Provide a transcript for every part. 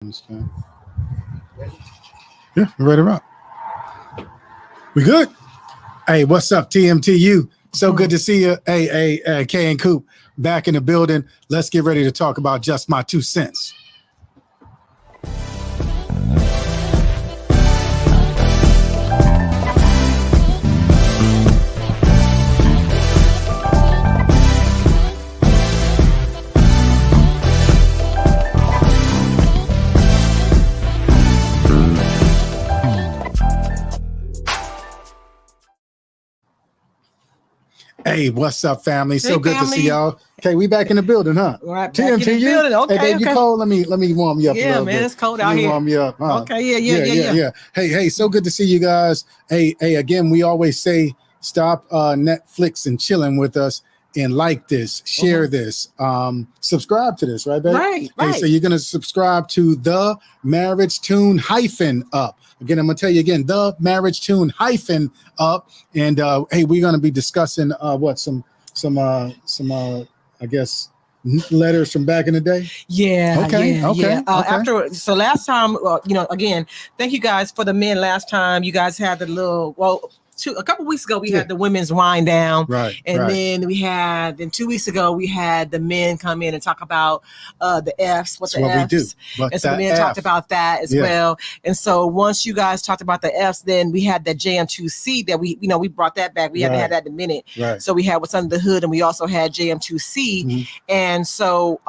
Yeah, we're ready to rock. We good? Hey, what's up, TMTU? So good to see you. Hey, K and Coop back in the building. Let's get ready to talk about Just My 2 Cents. Hey, what's up, family? So good to see y'all. Okay, we back in the building, huh? Right, back in the building. Okay, hey, babe, you cold? Let me warm you up a little bit. Yeah, man, it's cold out here. Warm you up. Huh? Okay, yeah. Hey, so good to see you guys. Hey, again, we always say stop Netflix and chilling with us and like this, share this, subscribe to this, right, babe? Right. Hey, so you're gonna subscribe to the Marriage Tune -up. Again, I'm gonna tell you again, the Marriage Tune -up, and hey, we're gonna be discussing some I guess letters from back in the day. Yeah. Okay. So last time, again, thank you guys for the men. Last time you guys had the little a couple weeks ago we had the women's wind down, right? Then we had 2 weeks ago we had the men come in and talk about the F's, That's what we do. And so the men talked about that as well. And so once you guys talked about the F's, then we had the JM2C that we brought that back. We haven't had that in a minute. Right. So we had What's Under the Hood, and we also had JM2C, and so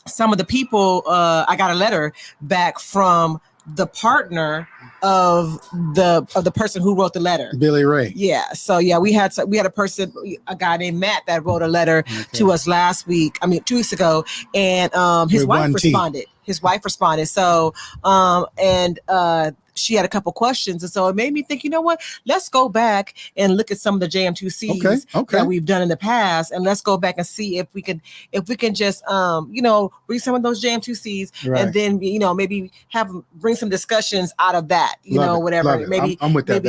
some of the people, I got a letter back from the partner of the person who wrote the letter, Billy Ray. Yeah. So we had a guy named Matt that wrote a letter to us 2 weeks ago, and his wife responded. So she had a couple questions, and so it made me think, you know what? Let's go back and look at some of the JM2Cs that we've done in the past, and let's go back and see if we can just read some of those JM2Cs, and then maybe bring some discussions out of that, whatever. Maybe I'm with that.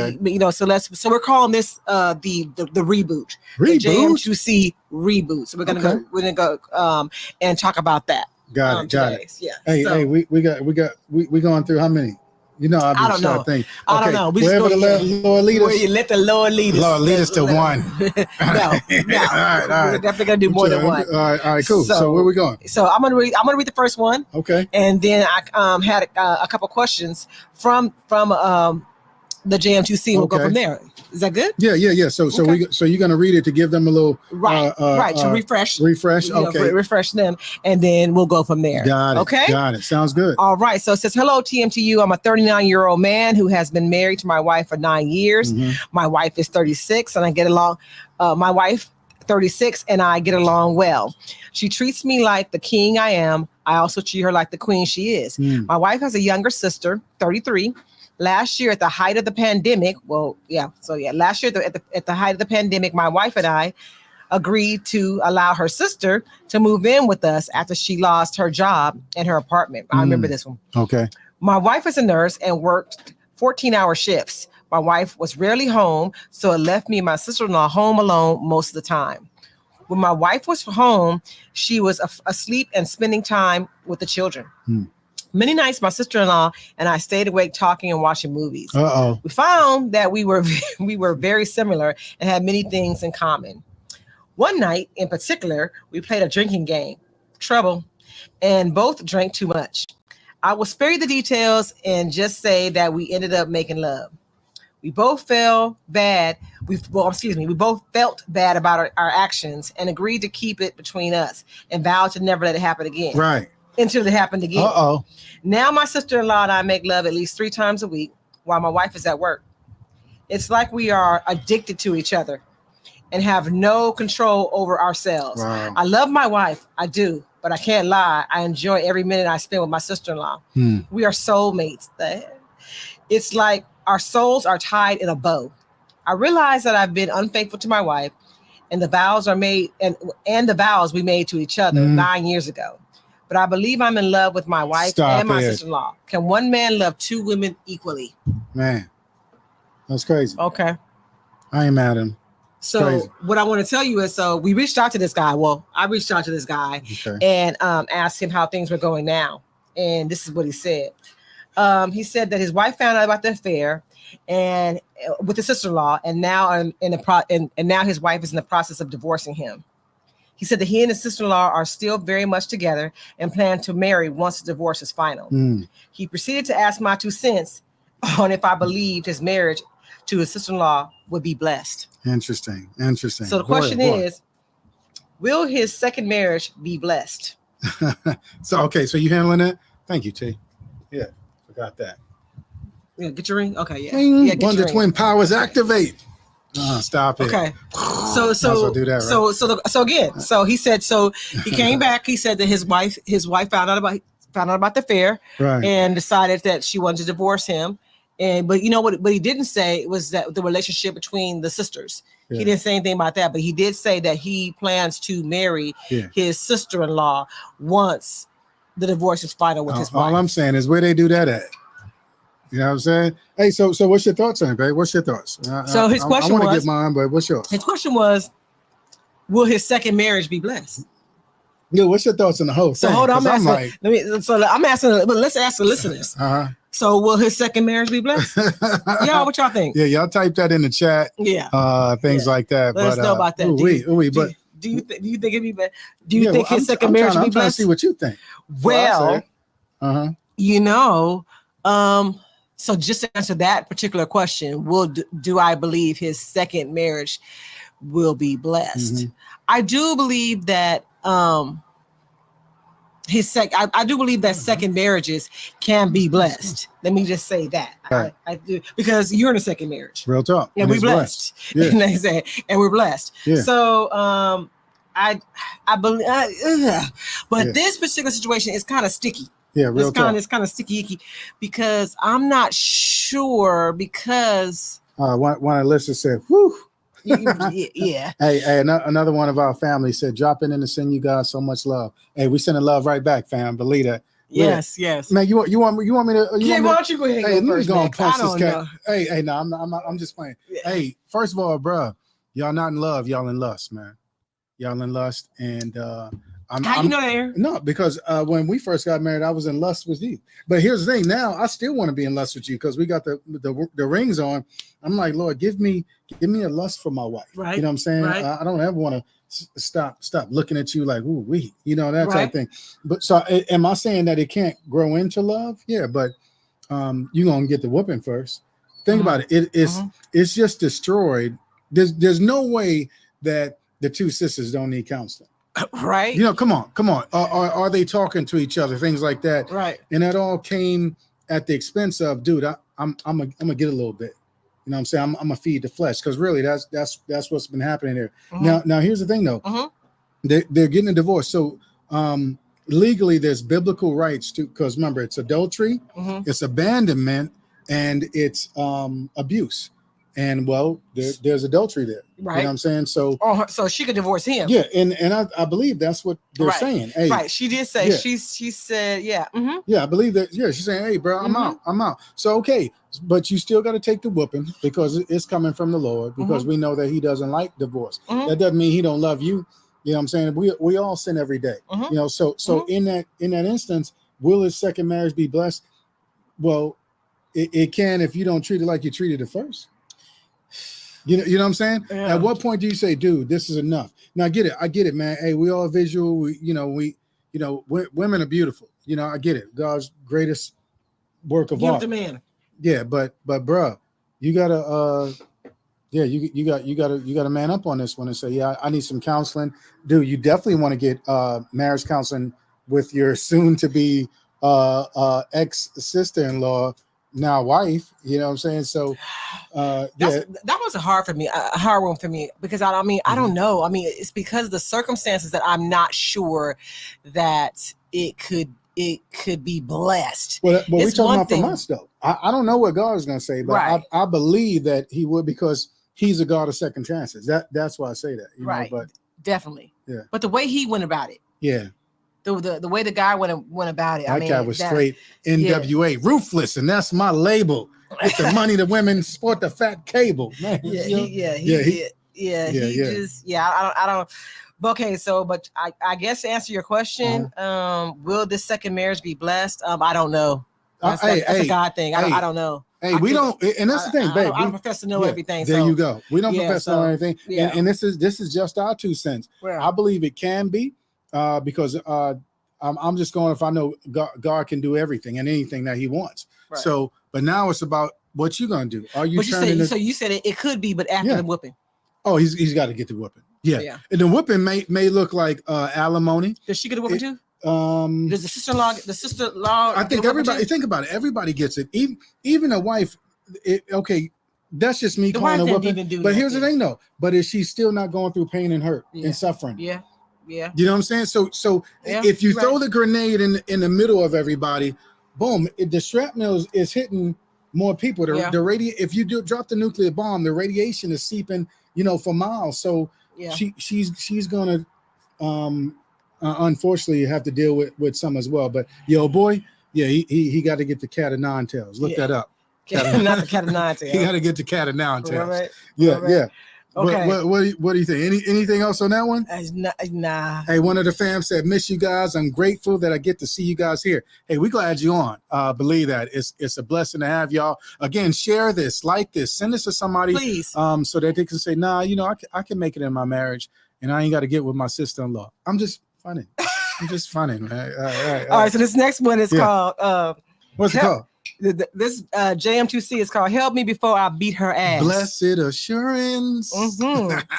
So we're calling this the reboot, the JM2C reboot. So we're gonna go and talk about that. Got it. Yeah. Hey, we going through how many? I don't know. I don't know. We wherever the Lord lead us. Where you let the Lord lead us. Lord lead us to one. No. All right. We're definitely gonna do more than one. All right, cool. So where we going? So I'm gonna read the first one. Okay. And then I had a couple questions from the JM2C. We'll go from there. Is that good? Yeah. So you're gonna read it to give them a little to refresh. Okay. Refresh them, and then we'll go from there. Got it. Okay. Got it. Sounds good. All right. So it says, "Hello, TMTU. I'm a 39-year-old man who has been married to my wife for 9 years. My wife is 36, and I get along. My wife, 36, and I get along well. She treats me like the king I am. I also treat her like the queen she is. My wife has a younger sister, 33. Last year at the height of the pandemic, last year at the height of the pandemic, my wife and I agreed to allow her sister to move in with us after she lost her job and her apartment. I remember this one. Okay. My wife is a nurse and worked 14-hour shifts. My wife was rarely home, so it left me and my sister-in-law home alone most of the time. When my wife was home, she was asleep and spending time with the children. Many nights, my sister-in-law and I stayed awake talking and watching movies. We found that we were very similar and had many things in common. One night in particular, we played a drinking game, Trouble, and both drank too much. I will spare you the details and just say that we ended up making love. We both felt bad. We both felt bad about our actions and agreed to keep it between us and vowed to never let it happen again. Right. Until it happened again. Now my sister-in-law and I make love at least 3 times a week while my wife is at work. It's like we are addicted to each other and have no control over ourselves. Wow. I love my wife, I do, but I can't lie. I enjoy every minute I spend with my sister-in-law. We are soulmates. It's like our souls are tied in a bow. I realize that I've been unfaithful to my wife, and the vows are made and the vows we made to each other 9 years ago. But I believe I'm in love with my wife and my sister-in-law. Can one man love 2 women equally? Man, that's crazy. Okay. I ain't mad at him. So what I want to tell you is, we reached out to this guy. Well, I reached out to this guy and asked him how things were going now. And this is what he said. He said that his wife found out about the affair and with his sister-in-law, and now and now his wife is in the process of divorcing him. He said that he and his sister-in-law are still very much together and plan to marry once the divorce is final. He proceeded to ask my 2 cents on if I believed his marriage to his sister-in-law would be blessed. Interesting. So the question is, will his second marriage be blessed? So you handling it? Thank you, T. Yeah, forgot that. Yeah, get your ring. Okay, yeah. Ding, Yeah, get Wonder your ring. Twin powers activate. Stop it. Okay. Might as well do that, right? So he said, he came back. He said that his wife found out about the affair, Right. and decided that she wanted to divorce him. But you know what he didn't say was that the relationship between the sisters. Yeah. He didn't say anything about that, but he did say that he plans to marry his sister-in-law once the divorce is final with his wife. All I'm saying is where they do that at. You know what I'm saying? Hey, so what's your thoughts on it, babe? What's your thoughts? So his question I want to was, get mine, but what's yours? his question was, will his second marriage be blessed? Yeah, what's your thoughts on the whole So thing? hold on, I'm 'Cause asking. I'm asking, but let's ask the listeners. So will his second marriage be blessed? Y'all, what y'all think? Yeah, y'all type that in the chat. Yeah. Things like that. Let us know about that. Do you think it'd be better? Do you think his second marriage will be I'm trying to blessed? see what you think. Well, so just to answer that particular question, do I believe his second marriage will be blessed? I do believe that I do believe that second marriages can be blessed. Let me just say that. Right. I do, because you're in a second marriage. Real talk. And we're blessed. Yeah. And they say, and we're blessed. Yeah. So I believe, but this particular situation is kind of sticky. Yeah, real talk. It's kind of sticky icky because I'm not sure because one of the listeners said, "Whew." Yeah. Hey, another one of our family said, "Dropping in to send you guys so much love." Hey, we sending love right back, fam. Believe that. Yes. Man, you want me to? Why don't you go ahead? Hey, And go let me first, go man, and 'cause punch I this don't cat. know. Hey, no, I'm just playing. Yeah. Hey, first of all, bro, y'all not in love, y'all in lust, man. Y'all in lust, and How you know that, Aaron? No, because when we first got married, I was in lust with you. But here's the thing: now I still want to be in lust with you because we got the rings on. I'm like, Lord, give me a lust for my wife. Right. You know what I'm saying? Right. I don't ever want to stop looking at you like, ooh, that type Right. of thing. But so, am I saying that it can't grow into love? Yeah, but you're gonna get the whooping first. Think about it. It's just destroyed. There's no way that the two sisters don't need counseling. Right. Come on. Are they talking to each other? Things like that. Right. And that all came at the expense of, dude, I'm gonna get a little bit. You know what I'm saying? I'm gonna feed the flesh, because really that's what's been happening here. Now here's the thing though. They're getting a divorce. So legally there's biblical rights to, because remember, it's adultery, it's abandonment, and it's abuse. And well, there's adultery there. Right. You know what I'm saying? So so she could divorce him. yeah, and I believe that's what they're saying. Hey, right. She did say, she said, yeah. Yeah, I believe that. Yeah, she's saying, hey, bro, I'm out. So, okay, but you still got to take the whooping because it's coming from the Lord, because we know that he doesn't like divorce. That doesn't mean he don't love you. You know what I'm saying? We all sin every day. You know, so in that instance, will his second marriage be blessed? Well, it can if you don't treat it like you treated it first. You know what I'm saying? Yeah. At what point do you say, dude, this is enough? Now I get it, man. Hey, we all visual. Women are beautiful. You know, I get it. God's greatest work of art. Give the man. Yeah, but bro, you gotta you gotta man up on this one and say, yeah, I need some counseling. Dude, you definitely want to get marriage counseling with your soon to be ex sister-in-law, now wife. You know what I'm saying? So that was a hard one for me, because I don't know. I mean, it's because of the circumstances that I'm not sure that it could be blessed. Well, we're talking about from us though. I don't know what God is going to say, but right. I believe that he would, because he's a God of second chances. That's why I say that. You right. know, but definitely. Yeah. But the way he went about it. Yeah. The way the guy went about it. That guy was straight NWA, ruthless, and that's my label. Get the money to women, sport the fat cable. Man, I don't. Okay, so but I guess to answer your question, will this second marriage be blessed? I don't know. That's a God thing. I don't know. Hey, we don't, and that's the thing, babe. I don't profess to know everything. There you go. We don't yeah, profess to know anything. Yeah. And this is just our 2 cents. Well, I believe it can be, because I'm just going, if I know God can do everything and anything that He wants. Right. So, but now it's about what you're gonna do. Are you? But you said it could be, but after the whooping. Oh, he's got to get the whooping. Yeah. And the whooping may look like alimony. Does she get a whooping too? Does the sister-in-law? I think everybody. Think about it. Everybody gets it. Even a wife. Okay, that's just me calling a whooping. But here's the thing, though. But is she still not going through pain and hurt and suffering? Yeah. You know what I'm saying? So if you throw the grenade in the middle of everybody, boom, the shrapnel is hitting more people. The if you drop the nuclear bomb, the radiation is seeping, for miles. So she's gonna unfortunately have to deal with some as well. But boy, he got to get the cat of nine tails. Look that up. Not the cat of nine tails. He got to get the cat of nine tails. Right. Yeah. Okay. What do you think? Anything else on that one? Nah. Hey, one of the fam said, "Miss you guys. I'm grateful that I get to see you guys here." Hey, we glad you on. Believe that it's a blessing to have y'all. Again, share this, like this, send this to somebody, please, so that they can say, "Nah, I can make it in my marriage, and I ain't got to get with my sister-in-law." I'm just funny. Man. All right. So this next one is called. What's it called? This JM2C is called "Help Me Before I Beat Her Ass." Blessed assurance.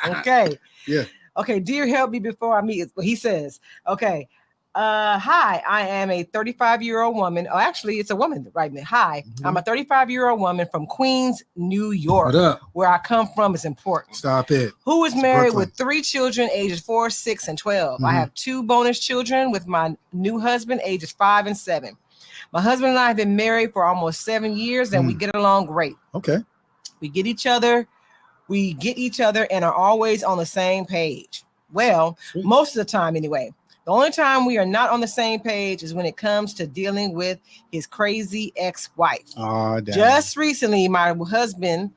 Okay. Yeah. Okay, dear, help me before I meet. He says, okay. Hi, I am a 35-year-old woman. Oh, actually, it's a woman right now. Hi, I'm a 35-year-old woman from Queens, New York. What up? Where I come from is important. Stop it. Who is married with 3 children, ages 4, 6, and 12. I have 2 bonus children with my new husband, ages 5 and 7. My husband and I have been married for almost 7 years, and we get along great. Okay. We get each other and are always on the same page. Well, most of the time anyway. The only time we are not on the same page is when it comes to dealing with his crazy ex-wife. Oh, damn. Just recently, my husband's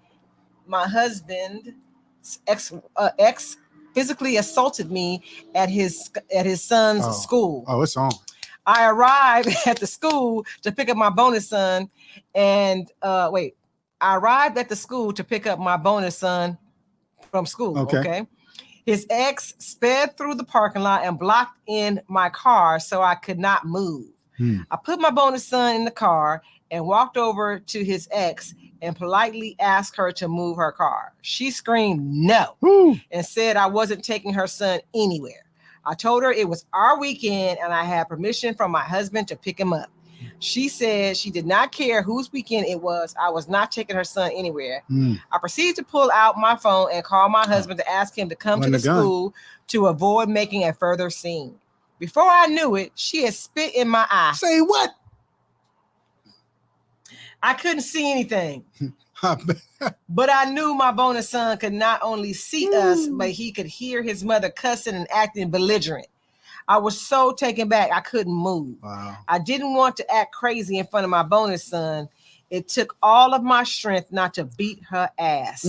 ex physically assaulted me at his son's school. Oh, it's on. I arrived at the school to pick up my bonus son, and I arrived at the school to pick up my bonus son from school. Okay. His ex sped through the parking lot and blocked in my car so I could not move. I put my bonus son in the car and walked over to his ex and politely asked her to move her car. She screamed no and said I wasn't taking her son anywhere. I told her it was our weekend and I had permission from my husband to pick him up. She said she did not care whose weekend it was. I was not taking her son anywhere. I proceeded to pull out my phone and call my husband to ask him to come to the school to avoid making a further scene. Before I knew it, she had spit in my eye. Say what? I couldn't see anything. But I knew my bonus son could not only see us, but he could hear his mother cussing and acting belligerent. I was so taken back, I couldn't move. Wow. I didn't want to act crazy in front of my bonus son. It took all of my strength not to beat her ass.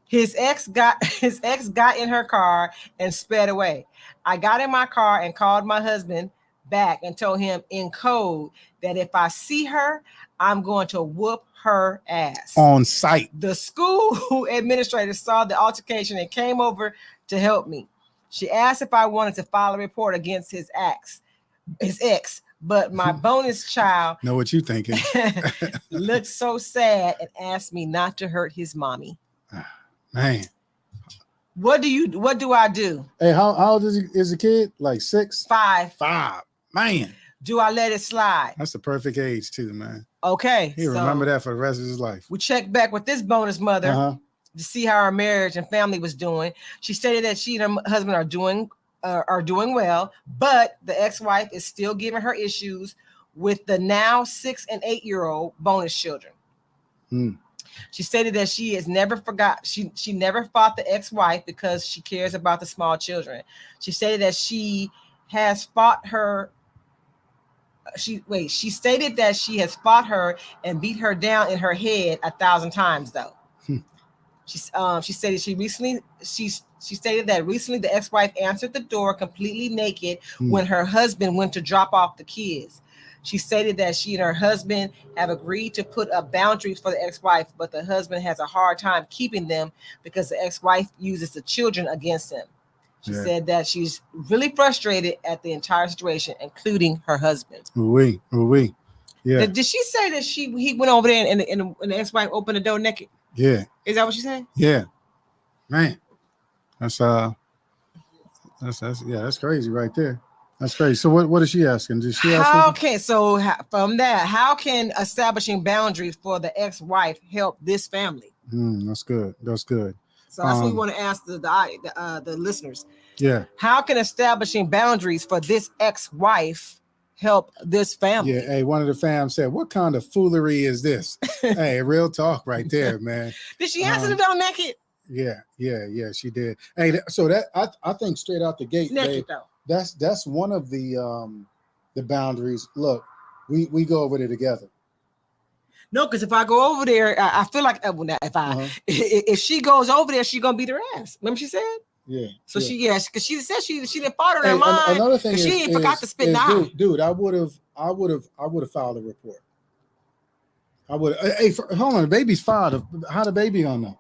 His ex got in her car and sped away. I got in my car and called my husband back and told him in code that if I see her, I'm going to whoop her ass. On sight. The school administrator saw the altercation and came over to help me. She asked if I wanted to file a report against his ex, but my bonus child know what you thinking. Looked so sad and asked me not to hurt his mommy. Man. What do I do? Hey, how old is the kid? Like 6? 5. 5. Man. Do I let it slide? That's the perfect age too, man. Okay. He'll remember that for the rest of his life. We checked back with this bonus mother to see how her marriage and family was doing. She stated that she and her husband are doing well, but the ex-wife is still giving her issues with the now 6 and 8-year-old bonus children. She stated that she has never forgot. She never fought the ex-wife because she cares about the small children. She stated that she has fought her. She stated that she has fought her and beat her down in her head 1,000 times though. She stated she stated that recently the ex-wife answered the door completely naked when her husband went to drop off the kids. She stated that she and her husband have agreed to put up boundaries for the ex-wife, but the husband has a hard time keeping them because the ex-wife uses the children against him. She said that she's really frustrated at the entire situation, including her husband. Oui. Yeah. Did she say that he went over there and the ex-wife opened the door naked? Yeah. Is that what she said? Yeah. Man. That's crazy right there. That's crazy. So what is she asking? Did she ask? From that, how can establishing boundaries for the ex-wife help this family? That's good. So that's what we want to ask the listeners. Yeah. How can establishing boundaries for this ex-wife help this family? Yeah. Hey, one of the fam said, "What kind of foolery is this?" Hey, real talk right there, man. Did she answer the door naked? Yeah, she did. Hey, so that I think straight out the gate, naked though. That's one of the boundaries. Look, we go over there together. No, because if I go over there, I feel like if she goes over there, she's gonna beat her ass. Remember she said? Yeah. So because she said she didn't fart in her mind. Another thing is, she forgot to spit in the eye. Dude, I would have filed a report. I would. Hey, hold on, the baby's filed. How the baby gonna know?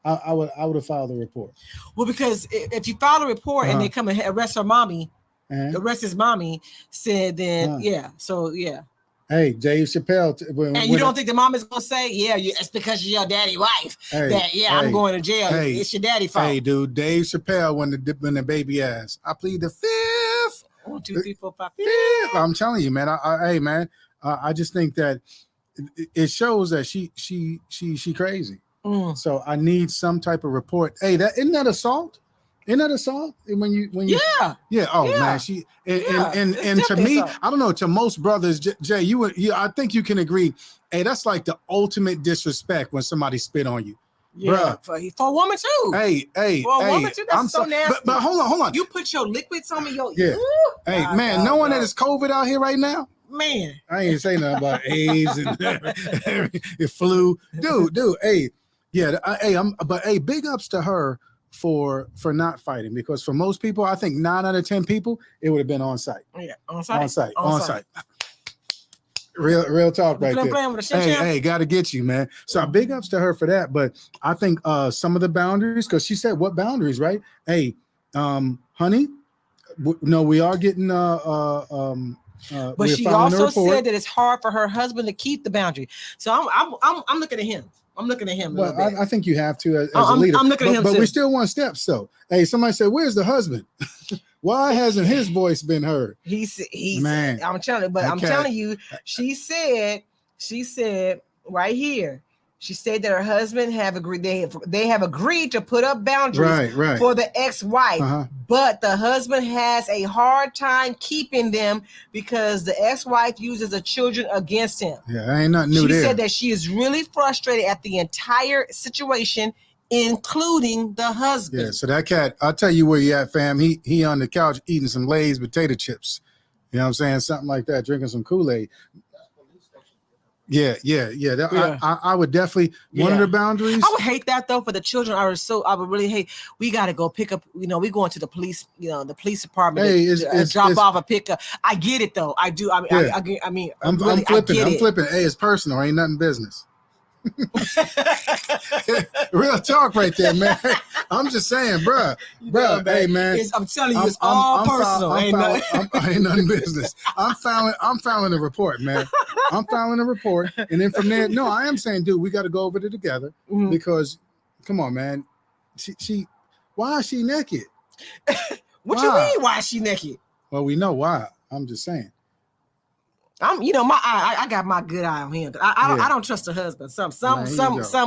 I would have filed a report. Well, because if you file a report and they come and arrest her mommy, arrest his mommy, said then so yeah. Hey, Dave Chappelle. You don't think the mom is gonna say, it's because you're your daddy wife I'm going to jail. It's your daddy fault. Hey, dude, Dave Chappelle when the baby asked, I plead the fifth. 1, 2, 3, 4, 5, 5. I'm telling you, man. I just think that it shows that she crazy. So I need some type of report. Hey, isn't that assault? Isn't that assault? When you man, she and to me, assault. I don't know. To most brothers, Jay, I think you can agree. Hey, that's like the ultimate disrespect when somebody spit on you. Yeah, for a woman too. Hey, for a woman too. That's so nasty. But hold on. You put your liquids on me, Hey, man, knowing that it's COVID out here right now. Man, I ain't saying nothing about AIDS and flu, dude. Hey, big ups to her for not fighting, because for most people, I think 9 out of 10 people, it would have been on site. Yeah, on site. Real talk right there. Hey, gotta get you, man. So big ups to her for that. But I think some of the boundaries, because she said what boundaries, right? Hey, honey, no, we are getting but she also said that it's hard for her husband to keep the boundary. So I'm looking at him. Well, I think you have to as a leader. I'm looking at him, but we still want steps. So, hey, somebody said, "Where's the husband? Why hasn't his voice been heard?" He's man. I'm telling you, she said right here. She said that her husband have agreed. They have agreed to put up boundaries for the ex-wife, but the husband has a hard time keeping them because the ex-wife uses the children against him. Yeah, ain't nothing new there. She said that she is really frustrated at the entire situation, including the husband. Yeah, so that cat, I'll tell you where you at, fam. He on the couch eating some Lay's potato chips. You know what I'm saying? Something like that, drinking some Kool-Aid. Yeah. I would definitely one of the boundaries. I would hate that though for the children. I would really hate. We got to go pick up. We going to the police. The police department. Hey, drop off a pickup. I get it though. I do. I'm flipping. Hey, it's personal. Ain't nothing business. Real talk right there, man. I'm just saying, bro. Hey, man. I'm telling you, it's all personal. Ain't nothing business. I'm filing a report, man. I'm filing a report, and then from there, no, I am saying, dude, we got to go over there together because, come on, man. She, why is she naked? What you mean? Why is she naked? Well, we know why. I'm just saying. I got my good eye on him. I don't trust her husband. Some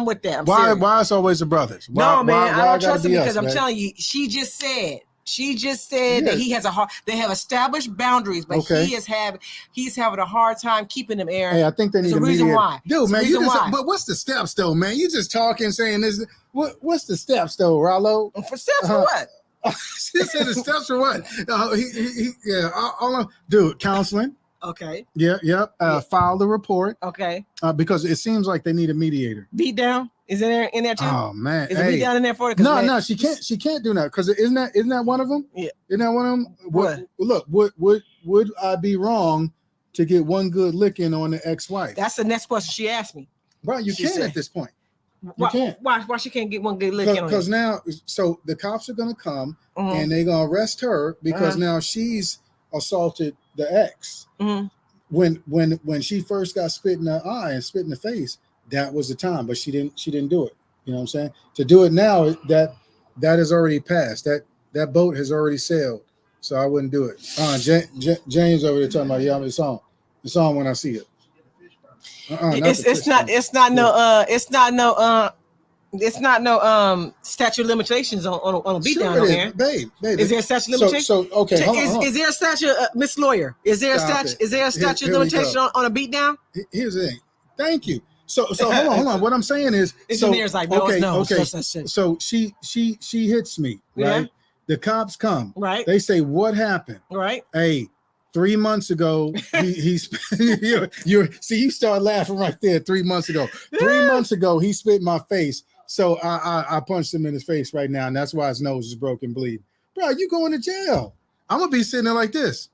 with that. Why it's always the brothers? I don't trust him because I'm telling you, she just said that he has they have established boundaries, but he's having a hard time keeping them, Aaron. Hey, I think they need a reason why. Dude, man, but what's the steps though, man? You just talking, saying this. What's the steps though, Rollo? For steps for what? She said the steps for what? Dude, counseling. Okay. Yeah. File the report. Okay. Because it seems like they need a mediator. Beat down. Is it in there too? Oh man, Is it hey. down in there for it? 'Cause No, man, no, she can't do that because isn't that one of them? Yeah. Isn't that one of them? What? Look, would I be wrong to get one good licking on the ex-wife? That's the next question she asked me. Bro, you She can't said- at this point. Why, can't. why she can't get one good lick in on Because it? now, so the cops are gonna come Mhm, and they're gonna arrest her because Uh-huh. now she's assaulted the ex. mhm. When she first got spit in the eye and spit in the face, that was the time, but she didn't do it. You know what I'm saying? To do it now, that has already passed. That boat has already sailed. So I wouldn't do it. James over there talking about it's on when I see it. It's not no statute of limitations on a beat down on there. Babe. Is there a statute of limitation? So okay, hold on. Is there a statute, Miss Lawyer? Is there a Stop statute? it. Is there a statute Here of we limitation go. on a beat down? Here's the thing. Thank you. So hold on. What I'm saying is, Engineer's like, no, it's no. okay. It's just that shit. So she hits me, right? Yeah. The cops come. Right. They say, what happened? Right. Hey, 3 months ago, he's you start laughing right there. 3 months ago. 3 months ago, he spit in my face. So I punched him in his face right now, and that's why his nose is broken, bleeding. Bro, you going to jail? I'm gonna be sitting there like this.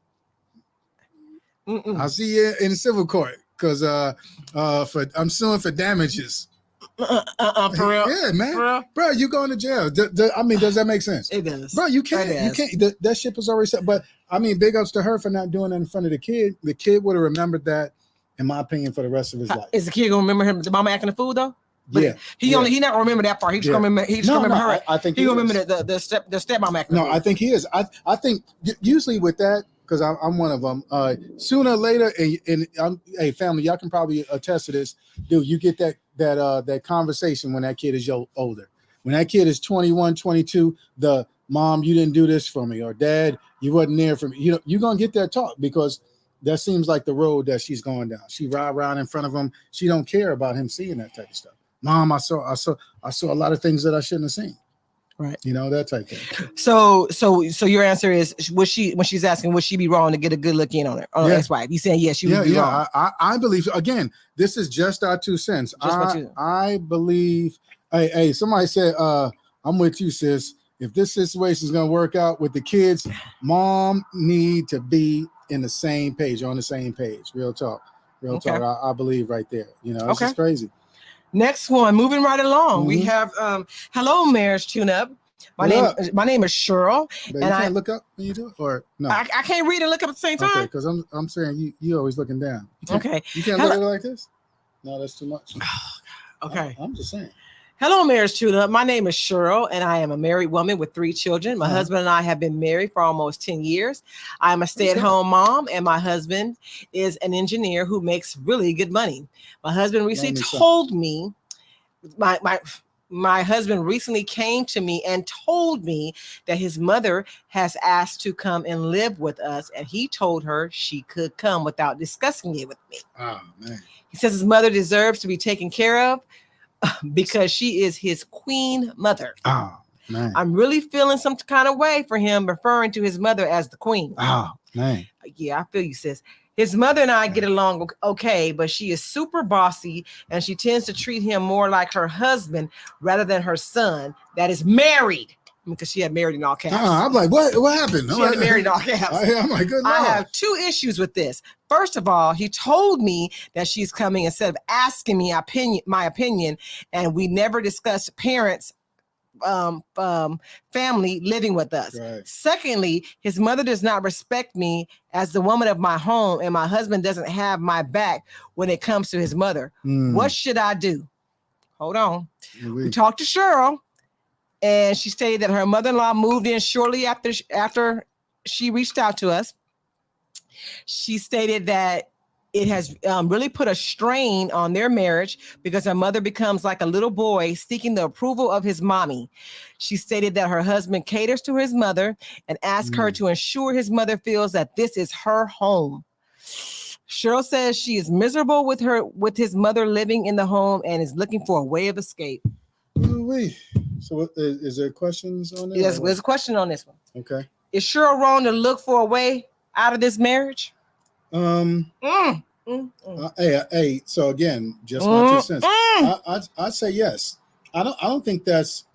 I'll see you in civil court because I'm suing for damages. For real? Yeah, man. For real? Bro, you going to jail? I mean, does that make sense? It does. Bro, you can't. It You does. can't. That shit was already set. But I mean, big ups to her for not doing that in front of the kid. The kid would have remembered that, in my opinion, for the rest of his life. Is the kid gonna remember him? The mama acting the fool though? But Yeah. He not gonna remember that part. He just gonna remember. He just gonna remember her. I think He gonna is. remember the stepmom acting. No, the fool. I think he is. I think usually with that, because I'm one of them. Sooner or later, and hey, family, y'all can probably attest to this, dude. You get that conversation when that kid is older. When that kid is 21, 22, the mom, you didn't do this for me, or dad, you wasn't there for me. You're gonna get that talk because that seems like the road that she's going down. She ride around in front of him. She don't care about him seeing that type of stuff. Mom, I saw a lot of things that I shouldn't have seen. Right. That type thing. So your answer is, when she's asking, would she be wrong to get a good look in on her Yeah. ex-wife? You saying yes, she would be wrong. I believe so. Again, this is just our 2 cents. I believe. Hey, somebody said, I'm with you, sis. If this situation is gonna work out with the kids, mom need to be in the same page, on the same page. Real talk. Okay. I believe right there. It's just crazy. Next one, moving right along. We Mhm. have hello, marriage tune-up. My name is Cheryl. But you can't look up when you do it, or no? I can't read and look up at the same Okay, time. because I'm saying you always looking down. Okay. You can't look at it like this. No, that's too much. Okay. I'm just saying. Hello, marriage tune-up. My name is Cheryl, and I am a married woman with 3 children. My husband and I have been married for almost 10 years. I am a stay-at-home mom, and my husband is an engineer who makes really good money. My husband recently told me, my husband recently came to me and told me that his mother has asked to come and live with us, and he told her she could come without discussing it with me. Oh, man. He says his mother deserves to be taken care of because she is his queen mother. Oh, man. I'm really feeling some kind of way for him referring to his mother as the queen. Oh, man. Yeah, I feel you, sis. His mother and I get along okay, but she is super bossy and she tends to treat him more like her husband rather than her son that is married. Because she had married in all caps. I'm like, what happened? She had married in all caps. I'm like, good Lord. I have 2 issues with this. First of all, he told me that she's coming instead of asking me my opinion, and we never discussed parents, family living with us. Right. Secondly, his mother does not respect me as the woman of my home, and my husband doesn't have my back when it comes to his mother. What should I do? Hold on. We talked to Cheryl, and she stated that her mother-in-law moved in shortly after she reached out to us. She stated that it has really put a strain on their marriage because her mother becomes like a little boy seeking the approval of his mommy. She stated that her husband caters to his mother and asks her to ensure his mother feels that this is her home. Cheryl says she is miserable with his mother living in the home and is looking for a way of escape. So is there questions on that? Yes, there's a question on this one. Okay. Is Cheryl wrong to look for a way out of this marriage? Hey. So again, just my 2 cents. I'd say yes. I don't think that's.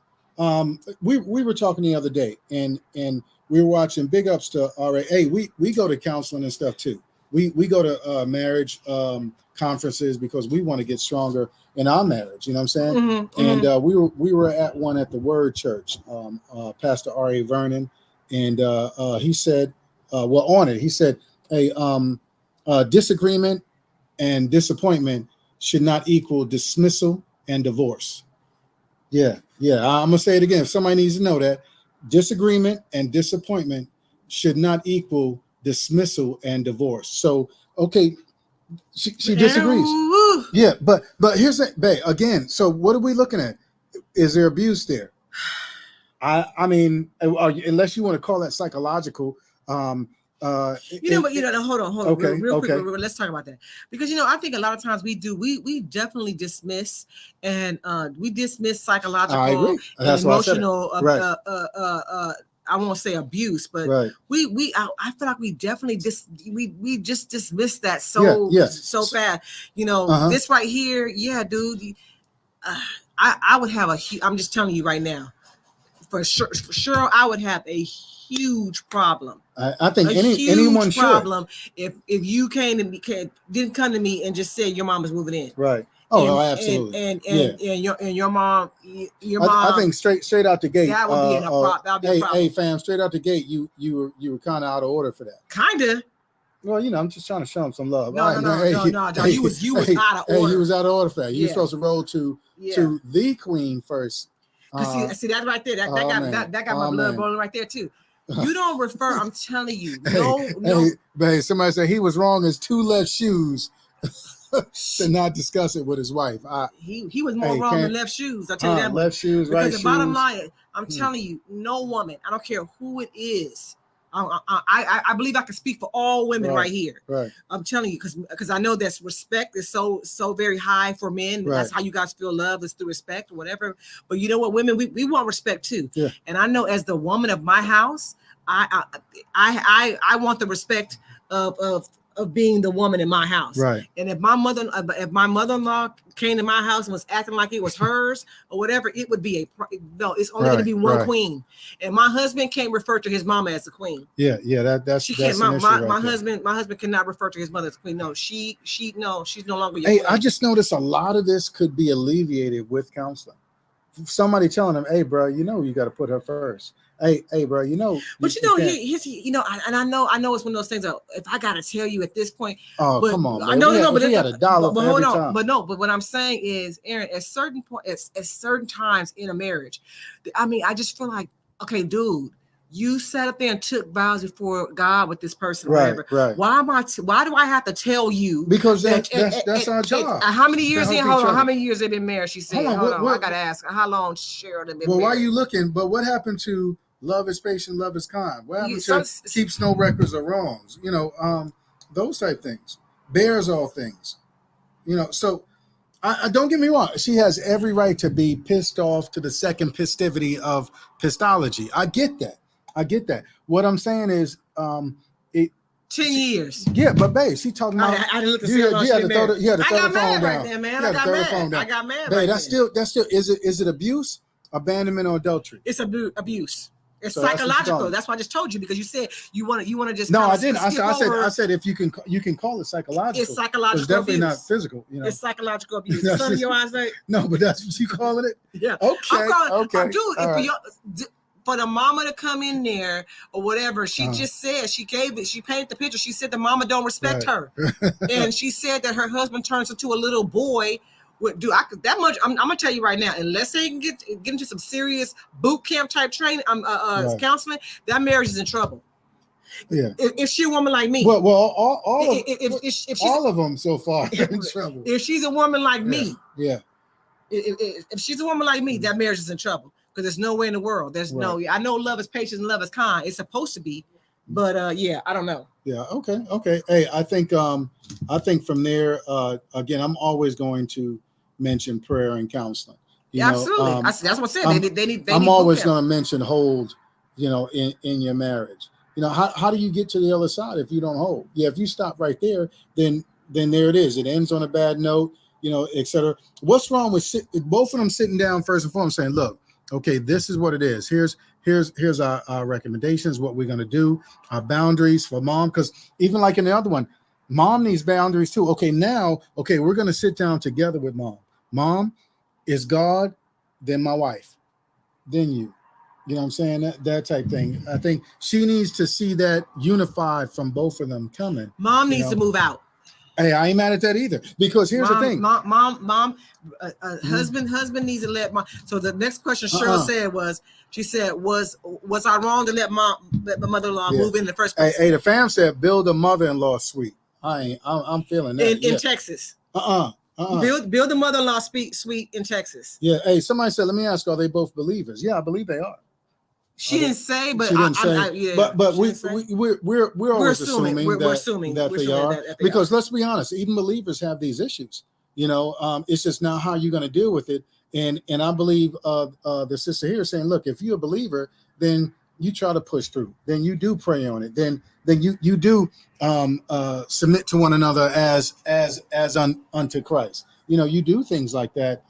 We were talking the other day, and we were watching. Big ups to RA. Hey, we go to counseling and stuff too. We go to marriage conferences because we want to get stronger in our marriage. You know what I'm saying? Mm-hmm, And we were at one at the Word Church. Pastor R.A. Vernon, and he said, on it, he said, hey, disagreement and disappointment should not equal dismissal and divorce. Yeah. I'm gonna say it again. If somebody needs to know that disagreement and disappointment should not equal dismissal and divorce. So, okay, she disagrees. Yeah, but here's the babe again. So, what are we looking at? Is there abuse there? I mean, unless you want to call that psychological. Hold on, okay, real quick, okay. let's talk about that, because I think a lot of times we definitely dismiss and we dismiss psychological and emotional right. I won't say abuse, but right. I feel like we definitely we just dismiss that so fast. This right here, yeah, dude. I would have I'm just telling you right now, for sure, I would have a huge problem. I think anyone problem should. If you didn't come to me and just said your mom is moving in, right? Oh, absolutely. And your mom, I think straight out the gate. That would be a problem. Hey, fam, straight out the gate, you were kind of out of order for that. Kinda. Well, I'm just trying to show him some love. No, you was out of order. Hey, you was out of order for that. You were supposed to roll to the queen first. See that right there. That got my blood boiling right there too. You don't refer. I'm telling you. No. Hey, somebody said he was wrong as two left shoes to not discuss it with his wife. He was more wrong than left shoes. I tell you that. Left shoes, because right the shoes. Bottom line, I'm telling you, no woman. I don't care who it is. I believe I can speak for all women right here. Right. I'm telling you, because I know that respect is so very high for men. Right. That's how you guys feel love is through respect or whatever. But you know what, women, we want respect too. Yeah. And I know as the woman of my house, I want the respect of being the woman in my house. Right. And if my mother-in-law came to my house and was acting like it was hers or whatever, it would be it's only going to be one queen. And my husband can't refer to his mama as a queen. Yeah, that's she can't. My husband cannot refer to his mother as a queen. No, she's no longer your queen. I just noticed a lot of this could be alleviated with counseling. Somebody telling them, "Hey, bro, you got to put her first. Hey, bro, But and I know it's one of those things that if I gotta tell you at this point. Oh, come on, I know, but we had $1 for every time. But what I'm saying is, Aaron, at certain times in a marriage, I just feel like, okay, dude, you sat up there and took vows before God with this person, or whatever. Right. Why do I have to tell you? Because that's our job. How many years in? Hold on. How many years they've been married? She said. Hold on. I gotta ask. How long Cheryl been married? Well, why are you looking? But what happened to love is patient, love is kind? What happened to keeps no records of wrongs? Those type things. Bears all things. So I don't get me wrong. She has every right to be pissed off to the second pistivity of pistology. I get that. What I'm saying is, 10 years. Yeah, but babe, she talking about. I didn't look to see how long she been married. You had to throw the phone down. Right there, man. I got mad. Babe, that's still. Is it abuse, abandonment, or adultery? It's abuse. It's psychological. That's why I just told you, because you said you want to just. No, I didn't. I said if you can call it psychological. It's psychological. It's definitely abuse. Not physical. It's psychological abuse. Some of your eyes say. No, but that's what you calling it. Yeah. Okay. Dude, for the mama to come in there or whatever, she just said she painted the picture. She said the mama don't respect her, and she said that her husband turns into a little boy. That much? I'm gonna tell you right now. Unless they can get into some serious boot camp type training, counseling, that marriage is in trouble. Yeah. If she's a woman like me, well, all of them so far are in trouble. If she's a woman like me, if she's a woman like me, that marriage is in trouble, because there's no way in the world. There's I know love is patient and love is kind. It's supposed to be, but I don't know. Yeah. Okay. Hey, I think from there, again, I'm always going to mention prayer and counseling. Absolutely. That's what I said. They need. I'm always going to mention hold. In your marriage. How do you get to the other side if you don't hold? Yeah, if you stop right there, then there it is. It ends on a bad note. etc. What's wrong with both of them sitting down first and foremost saying, look, okay, this is what it is. Here's our recommendations, what we're going to do, our boundaries for mom, because even like in the other one, mom needs boundaries too. Okay, we're going to sit down together with mom. Mom is God, then my wife, then you. You know what I'm saying? That type thing. I think she needs to see that unified from both of them coming. Mom needs to move out. Hey, I ain't mad at that either. Because here's the thing. Mom, husband needs to let mom. So the next question Cheryl said was, she said, was I wrong to let my mother-in-law move in the first place? Hey, the fam said build a mother-in-law suite. I'm feeling that. In Texas. Build a mother-in-law suite in Texas. Yeah. Hey, somebody said, let me ask, are they both believers? Yeah, I believe they are. She didn't say, but we're always assuming that they are, because let's be honest, even believers have these issues. It's just now how you're going to deal with it. And I believe the sister here is saying, look, if you're a believer, then you try to push through. Then you do pray on it. Then you do submit to one another as unto Christ. You do things like that.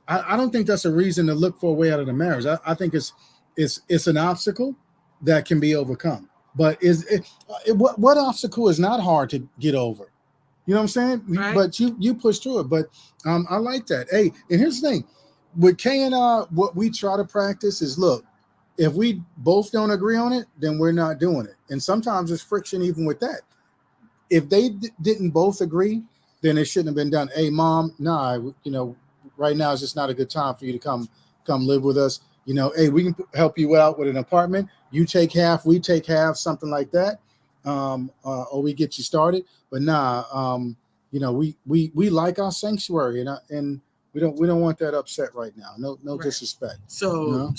I don't think that's a reason to look for a way out of the marriage. I think it's an obstacle that can be overcome. But what obstacle is not hard to get over? You know what I'm saying? Right. But you push through it. But I like that. Hey, and here's the thing. With Kay and I, what we try to practice is, look, if we both don't agree on it, then we're not doing it. And sometimes there's friction even with that. If they didn't both agree, then it shouldn't have been done. Hey, mom, nah, right now is just not a good time for you to come live with us. Hey, we can help you out with an apartment. You take half, we take half, something like that. Or we get you started. But we like our sanctuary, and we don't want that upset right now. No right. Disrespect. So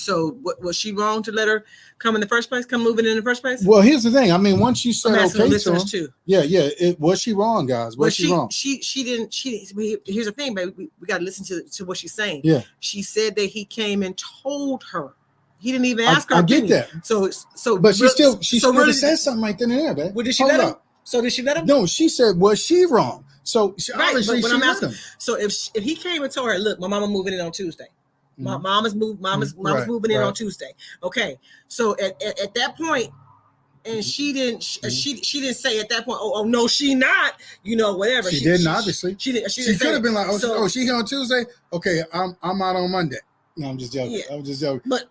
was she wrong to let her come in the first place? Come moving in the first place? Well, here's the thing. I mean, once you said okay to him, too. Yeah. Was she wrong, guys? Was she wrong? She didn't. Here's the thing, baby. We got to listen to what she's saying. Yeah. She said that he came and told her. He didn't even ask her. I get that. So, but she still said something right then and there, babe. Well, did she let him? So did she let him? No, she said, was she wrong? So obviously she let him. So if he came and told her, look, my mama moving in on Tuesday. My mama's moving in on Tuesday. Okay. So at that point, and she didn't say at that point, oh no, she not, whatever. She didn't, obviously. She could have been like, she here on Tuesday. Okay, I'm out on Monday. No, I'm just joking. Yeah. I'm just joking. But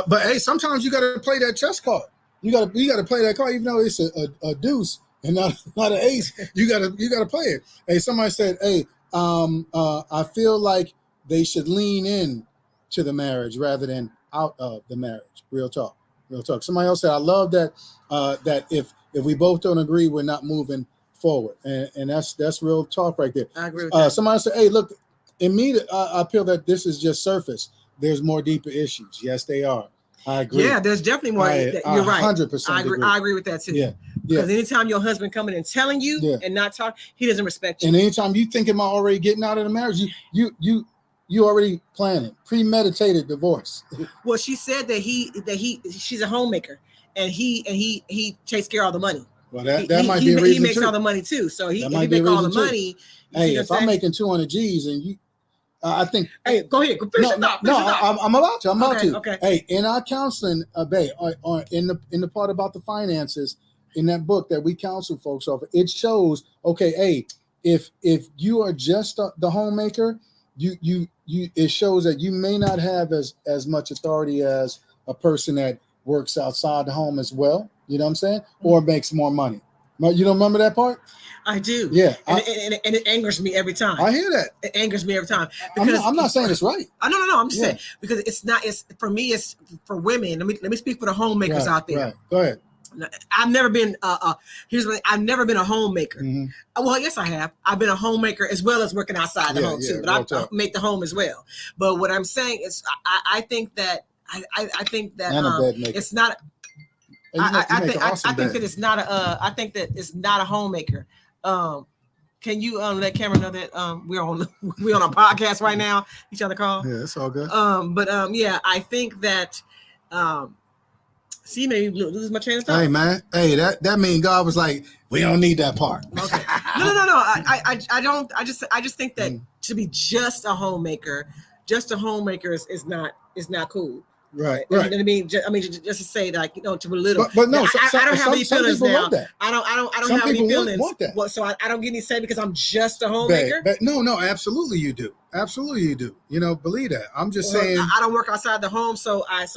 but hey, sometimes you got to play that chess card. You got to play that card, even though it's a deuce and not an ace. You got to play it. Hey, somebody said, hey, I feel like they should lean in to the marriage rather than out of the marriage. Real talk. Somebody else said, I love that that if we both don't agree, we're not moving forward, and that's real talk right there. I agree with that. Somebody said, hey, look. In me, I feel that this is just surface. There's more deeper issues. Yes, they are. I agree. Yeah, there's definitely more. You're right. 100%. I agree with that too. Yeah. Because anytime your husband coming and telling you and not talk, he doesn't respect you. And anytime you thinking about already getting out of the marriage, you already planning, premeditated divorce. Well, she said that she's a homemaker, and he takes care of all the money. Well, that might be a reason. He makes all the money too, so he makes all the money. Hey, if I'm making 200 G's and you. I think. Hey, go ahead. I'm about to. Okay. Hey, in our counseling, babe, in the part about the finances, in that book that we counsel folks over, it shows. Okay, hey, if you are just the homemaker, you it shows that you may not have as much authority as a person that works outside the home as well. You know what I'm saying? Or makes more money. You don't remember that part? I do. Yeah. And it angers me every time. I hear that. It angers me every time. Because I'm not saying it's right. No. I'm just saying, because it's for me, it's for women. Let me speak for the homemakers out there. Right. Go ahead. I've never been I've never been a homemaker. Mm-hmm. Well, yes, I have. I've been a homemaker as well as working outside the home too. But I make the home as well. But what I'm saying is I think that it's not. I think that it's not a homemaker. Can you let Cameron know that we're on a podcast right now? Each other call. Yeah, it's all good. I think that see, maybe lose my train of thought. Hey man, hey, that means God was like, we don't need that part. Okay. No. I don't. I just think that to be just a homemaker is not cool. Right. You know what I mean? Just to say like, to belittle. But no, I don't have any feelings now. love that. I don't Some have any people feelings. want that. So I don't get any say because I'm just a homemaker. No, absolutely you do. Absolutely you do. Believe that. I'm just saying. I don't work outside the home, so I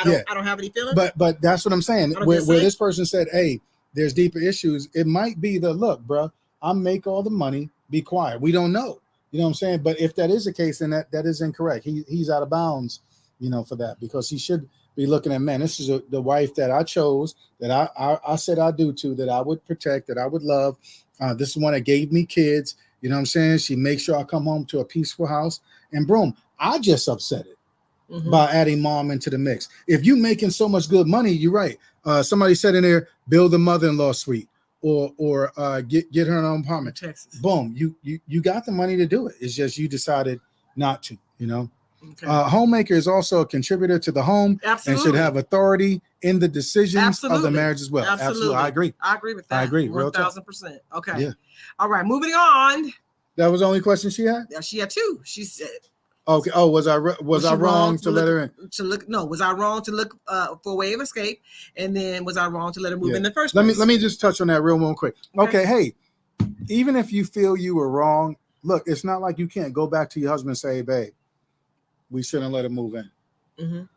don't have any feelings. But that's what I'm saying. Where this person said, "Hey, there's deeper issues." It might be the look, bro. I make all the money. Be quiet. We don't know. You know what I'm saying? But if that is the case, then that is incorrect. He's out of bounds. For that, because he should be looking at, man, this is the wife that I chose, that I said I do to, that I would protect, that I would love. This is one that gave me kids. You know what I'm saying? She makes sure I come home to a peaceful house. And boom, I just upset it by adding mom into the mix. If you making so much good money, you're right. Somebody said in there, build a mother-in-law suite or get her an own apartment. Texas. Boom, you got the money to do it. It's just you decided not to, Okay. Homemaker is also a contributor to the home. Absolutely. And should have authority in the decisions of the marriage as well. Absolutely. I agree. I agree with that. I agree. 1,000%. Okay. Yeah. All right. Moving on. That was the only question she had? Yeah, she had two. She said. Okay. Oh, was I wrong to let her in? Was I wrong to look for a way of escape? And then was I wrong to let her move in the first place? Let me just touch on that real quick. Okay. Hey, even if you feel you were wrong, look, it's not like you can't go back to your husband and say, babe, we shouldn't let her move in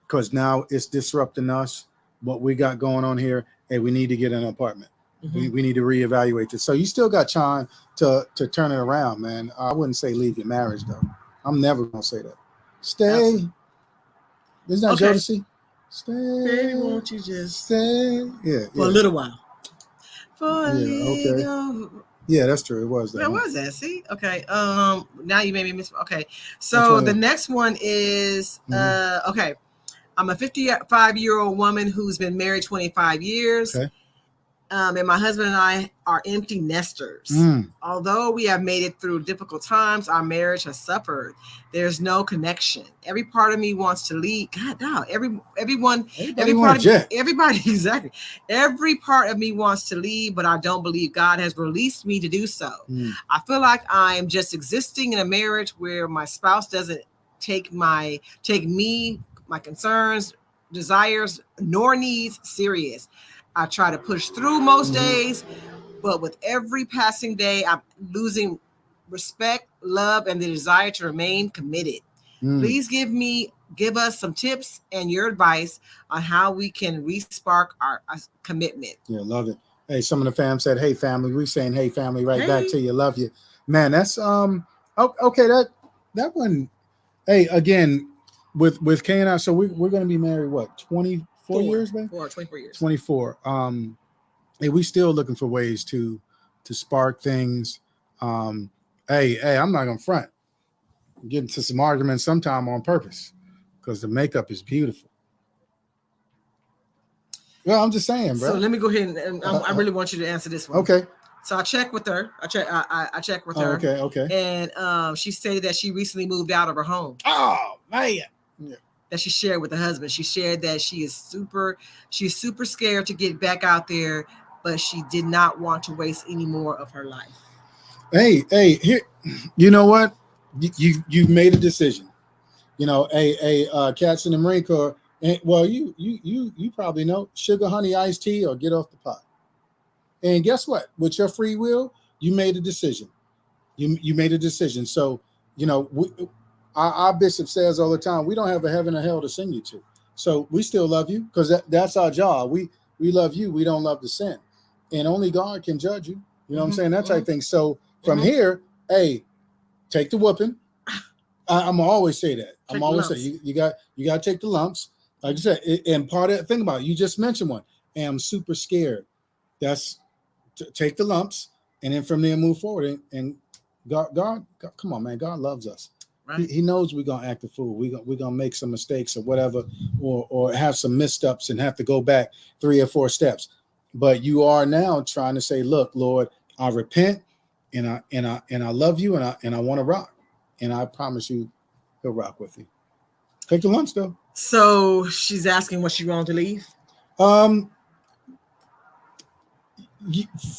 because now it's disrupting us, what we got going on here. Hey, we need to get an apartment. We need to reevaluate this. So you still got time to turn it around, man. I wouldn't say leave your marriage, though. I'm never going to say that. Stay. Absolutely. Isn't that Jodeci? Stay. Baby, won't you just stay? Yeah. For a little while. Yeah, that's true. It was that. Where was that? See? Okay. Now you made me miss. Okay. So the next one is okay. I'm a 55-year-old woman who's been married 25 years. Okay. And my husband and I are empty nesters. Although we have made it through difficult times, our marriage has suffered. There's no connection. Every part of me wants to leave. God, no. Exactly. Every part of me wants to leave, but I don't believe God has released me to do so. I feel like I am just existing in a marriage where my spouse doesn't take me, my concerns, desires, nor needs serious. I try to push through most days, but with every passing day, I'm losing respect, love, and the desire to remain committed. Please give us some tips and your advice on how we can re-spark our commitment. Yeah, love it. Hey, some of the fam said, "Hey, family." We saying, "Hey, family," right back to you. Love you, man. That's okay. That one. Hey, again, with Kay and I, so we're gonna be married. What, 24 years, man? 24 years. 24. Hey, we still looking for ways to spark things. Hey, I'm not gonna front. Get into some arguments sometime on purpose because the makeup is beautiful. Well, I'm just saying, bro. So let me go ahead and I really want you to answer this one. Okay. So I checked with her. I checked with her. Okay. And she stated that she recently moved out of her home. Oh man. Yeah. That she shared with her husband. She shared that she's super scared to get back out there, but she did not want to waste any more of her life. Hey, here, you know what? You've made a decision. Cats in the Marine Corps. Well, you probably know sugar, honey, iced tea, or get off the pot. And guess what? With your free will, you made a decision. You made a decision. So, our bishop says all the time, we don't have a heaven or hell to send you to. So we still love you because that's our job. We love you. We don't love the sin. And only God can judge you. You know what I'm saying? That type of thing. So from here, hey, take the whooping. I'm always say that. I'm always say you got to take the lumps. Like I said, and part of it, think about it. You just mentioned one. And I'm super scared. That's take the lumps and then from there move forward. And God, come on, man. God loves us. Right. He knows we're gonna act a fool. We're gonna make some mistakes or whatever, or have some missteps and have to go back 3 or 4 steps. But you are now trying to say, look, Lord, I repent and I love you and I want to rock. And I promise you he'll rock with you. Take the lunch though. So she's asking, was she wrong to leave?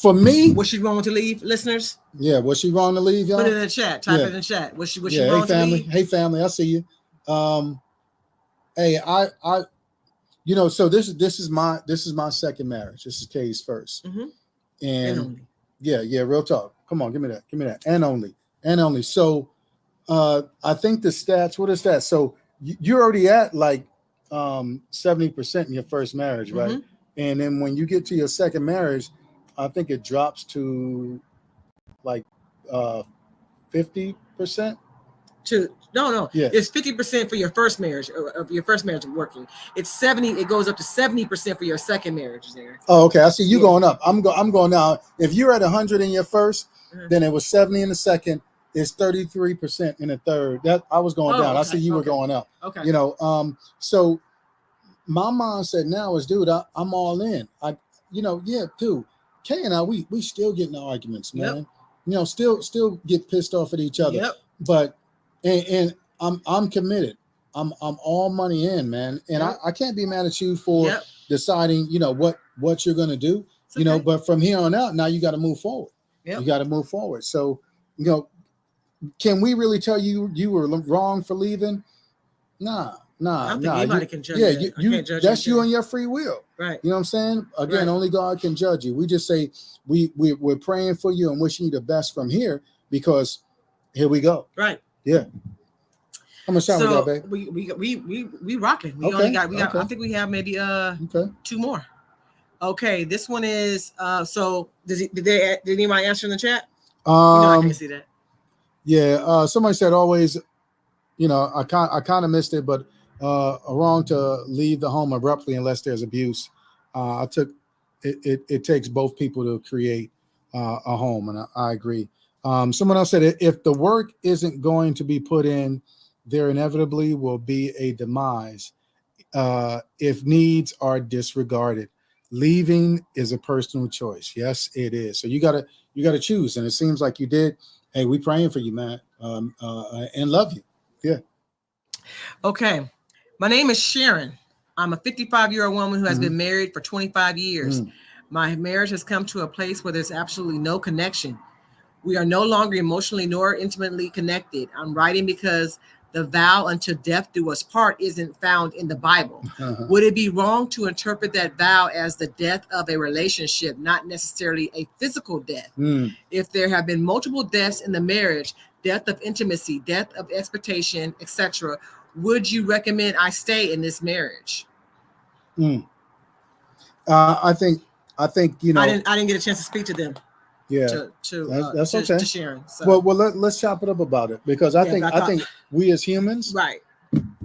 For me, Was she wrong to leave, listeners? yeah, was she wrong to leave, y'all? Put it in the chat. Type Yeah. it in the chat. Was she Yeah, wrong hey family, to leave? hey family, I see you. Hey, I, you know, so this is my second marriage. This is Kay's first, Mm-hmm. and only. yeah, real talk. Come on, give me that, and only. So, I think the stats. What is that? So you're already at like 70% in your first marriage, right? Mhm. And then when you get to your second marriage, I think it drops to like 50%. No. Yeah. It's 50% for your first marriage of your first marriage of working. It's 70. It goes up to 70% for your second marriage. There. Oh, okay. I see you Yeah. going up. I'm going down. If you're at 100 in your first, Mhm. then it was 70 in the second. It's 33% in the third. That I was going down. I see you were going up. Okay. You know, so my mom said now is, dude, I'm all in. Yeah, dude. Kay and I, we still get in arguments, man. Yep. You know, still get pissed off at each other. Yep. But and I'm committed. I'm all money in, man. And Yep. I can't be mad at you for Yep. deciding, you know, what you're gonna do. It's You know, okay. but from here on out, now you got to move forward. Yep. You got to move forward. So, you know, can we really tell you were wrong for leaving? Nah. I don't think anybody can judge Yeah, you. I can't judge that's you anything. and your free will. Right. You know what I'm saying? Again, Right. only God can judge you. We just say we're praying for you and wishing you the best from here, because here we go. Right. Yeah. How much time we got, babe? We rocking. We Okay, only got okay. I think we have maybe Okay. 2 more. Okay, this one is so did anybody answer in the chat? I can't see that. Yeah, somebody said always, you know, I kind of missed it, but wrong to leave the home abruptly unless there's abuse. It takes both people to create a home, and I agree. Someone else said if the work isn't going to be put in, there inevitably will be a demise if needs are disregarded. Leaving is a personal choice. Yes, it is. So you gotta choose, and it seems like you did. Hey, we praying for you, man, and love you. Yeah. Okay. My name is Sharon. I'm a 55-year-old woman who has been married for 25 years. My marriage has come to a place where there's absolutely no connection. We are no longer emotionally nor intimately connected. I'm writing because the vow until death do us part isn't found in the Bible. Would it be wrong to interpret that vow as the death of a relationship, not necessarily a physical death? If there have been multiple deaths in the marriage, death of intimacy, death of expectation, etc., would you recommend I stay in this marriage? I think you know. I didn't get a chance to speak to them. Yeah, that's okay. To Sharon. So. Well, let's chop it up about it, because I think we as humans, right,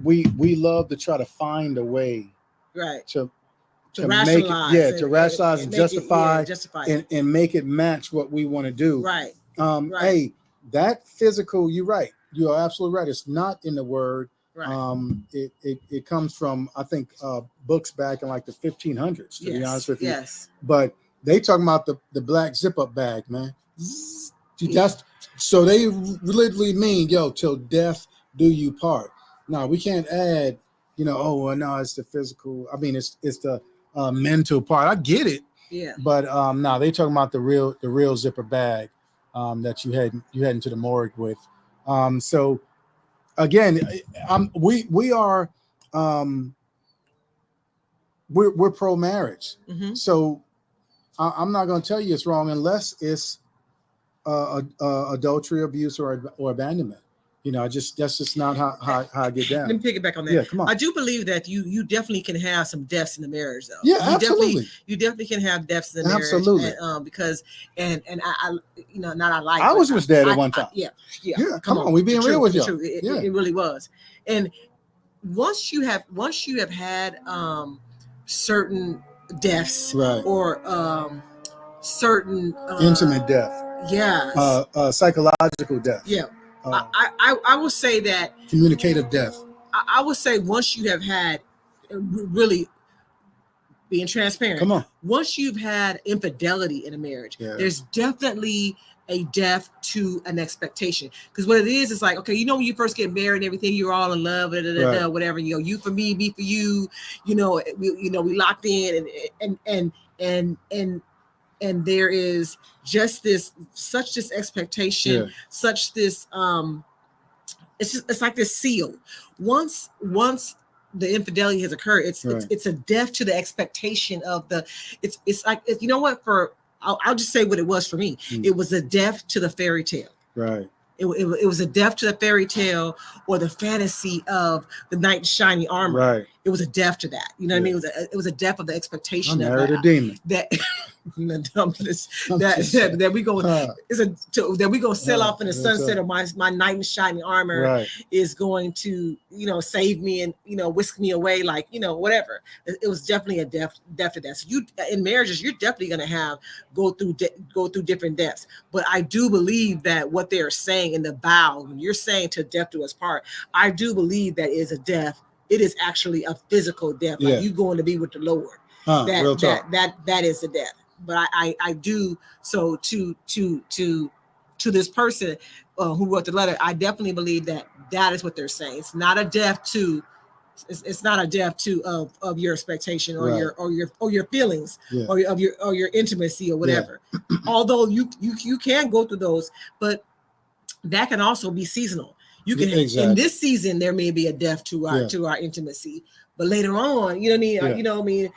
we love to try to find a way, right, to rationalize, make it, to rationalize and justify, it. And make it match what we want to do. Right. Right. Hey, that physical, you're right. You are absolutely right. It's not in the word. Right. It comes from, I think, books back in like the 1500s, to be honest with you. Yes. But they talking about the black zip up bag, man. That's so they literally mean, yo, till death do you part. No, we can't add, you know, oh well, no, it's the physical. I mean, it's the mental part. I get it. Yeah. But no, they talking about the real zipper bag that you head into the morgue with. So again, we are we're pro marriage. So I'm not going to tell you it's wrong unless it's adultery, abuse, or abandonment. You know, that's just not how I get down. Let me pick it back on that. Yeah, come on. I do believe that you definitely can have some deaths in the marriage, though. Yeah, absolutely. You definitely can have deaths in the marriage. Absolutely. And, because I you know, not I like. I was dead at one time. Yeah. Come on, we being real with you. It really was. And once you have had certain deaths, right, or certain intimate death, psychological death, I will say that communicative death. I would say once you have had really being transparent, come on, once you've had infidelity in a marriage, there's definitely a death to an expectation. Because what it is like, okay, you know, when you first get married and everything, you're all in love, whatever, you know, you for me, for you, we locked in, and and there is just this expectation, Yeah. such this it's like this seal. Once the infidelity has occurred, Right. it's a death to the expectation of the. It's like you know what, for I'll just say what it was for me. Mm. It was a death to the fairy tale. Right. It was a death to the fairy tale or the fantasy of the knight in shining armor. Right. It was a death to that. You know what I mean? Yeah. It was a death of the I expectation of married a demon. that I'm just saying. that we go that we go sail off in the That's sunset, right. or my knight in shining armor Right. is going to save me and whisk me away, like whatever. It was definitely a death to that. So you in marriages, you're definitely going to have go through different deaths. But I do believe that what they're saying in the vow, when you're saying to death do us part, I do believe that is a death. It is actually a physical death, like you going to be with the Lord. Real talk. That is a death. But I do so to this person who wrote the letter. I definitely believe that is what they're saying. It's not a death to. It's not a death to of your expectation or Right. your feelings Yeah. or your intimacy or whatever. Although you can go through those, but that can also be seasonal. You can Exactly. in this season there may be a death to our intimacy, but later on, you know what I mean. Yeah. You know what I mean.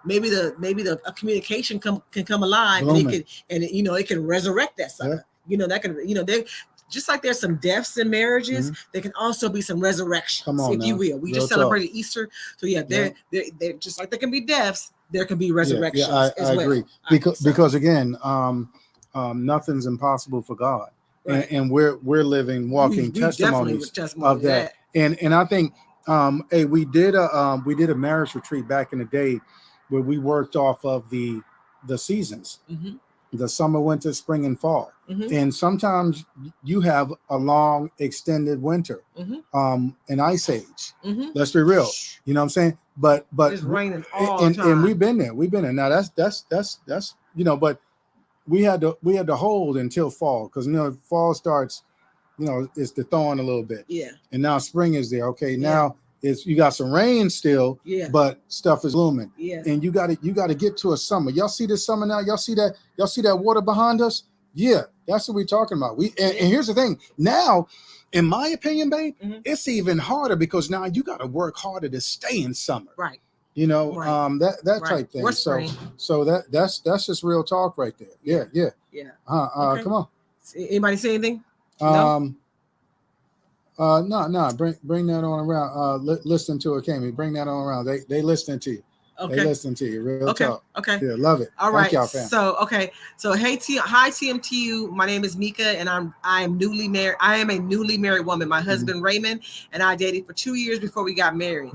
Maybe the communication can come alive, Blooming. and it can resurrect that sucker. Yeah. That can they. Just like there's some deaths in marriages, there can also be some resurrections, Come on if you now. will. We Real just celebrated Easter, so they're just like there can be deaths, there can be resurrections. I as well. agree. Because again, nothing's impossible for God. Right. And we're walking testimonies of that. And I think hey, we did a marriage retreat back in the day where we worked off of the seasons. Mm-hmm. The summer, winter, spring, and fall. Mm-hmm. And sometimes you have a long extended winter, an ice age. Mm-hmm. Let's be real. You know what I'm saying? But it's raining all the time. And we've been there. Now that's but we had to hold until fall, because fall starts, it's the thawing a little bit. Yeah. And now spring is there. Okay, now you got some rain still, but stuff is blooming. Yeah. And you got to get to a summer. Y'all see this summer now? Y'all see that water behind us? Yeah, that's what we're talking about. And here's the thing. Now, in my opinion, babe, it's even harder, because now you got to work harder to stay in summer. Right. That type thing. So that's just real talk right there. Yeah. Okay. Come on. Anybody say anything? No. Bring that on around. Listen to it, Kami. Bring that on around. They listening to you. Okay. They listening to you. Real talk. Okay. Yeah, love it. All right. Thank y'all, fam. So hi TMTU. My name is Mika, and I am newly married. I am a newly married woman. My husband Raymond and I dated for 2 years before we got married.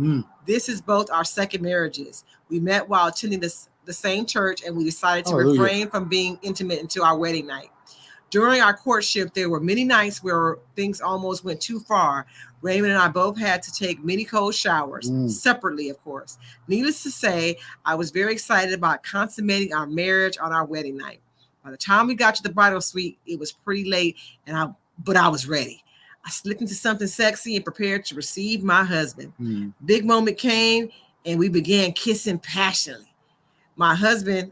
This is both our second marriages. We met while attending the same church, and we decided to refrain from being intimate until our wedding night. During our courtship, there were many nights where things almost went too far. Raymond and I both had to take many cold showers, separately, of course. Needless to say, I was very excited about consummating our marriage on our wedding night. By the time we got to the bridal suite, it was pretty late, but I was ready. I slipped into something sexy and prepared to receive my husband. Big moment came, and we began kissing passionately. My husband